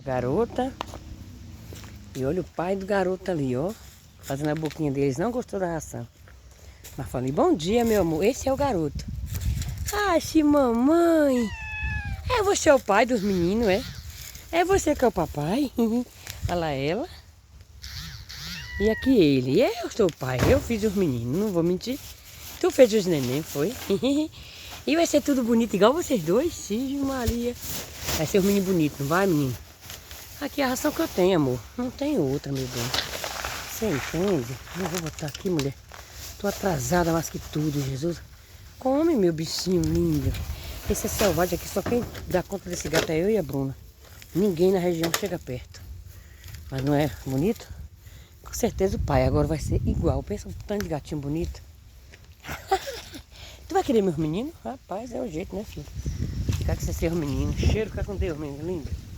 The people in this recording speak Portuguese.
garota. E olha o pai do garoto ali, ó. Fazendo a boquinha deles. Não gostou da ração. Mas falei, bom dia, meu amor. Esse é o garoto. Ah, mamãe. É você o pai dos meninos, é? É você que é o papai? Olha lá ela. E aqui ele. Eu sou o pai. Eu fiz os meninos, não vou mentir. Tu fez os neném, foi? E vai ser tudo bonito igual vocês dois? Sim, Maria. Vai ser os meninos bonitos, não vai, menino? Aqui é a ração que eu tenho, amor. Não tem outra, meu bem. Você entende? Eu vou botar aqui, mulher. Tô atrasada mais que tudo, Jesus. Come, meu bichinho lindo. Esse é selvagem aqui, só quem dá conta desse gato é eu e a Bruna. Ninguém na região chega perto. Mas não é bonito? Com certeza o pai agora vai ser igual. Pensa um tanto de gatinho bonito. Tu vai querer meus meninos? Rapaz, é o jeito, né, filho? Ficar com esses seus meninos. Cheiro, fica com Deus, menino lindo.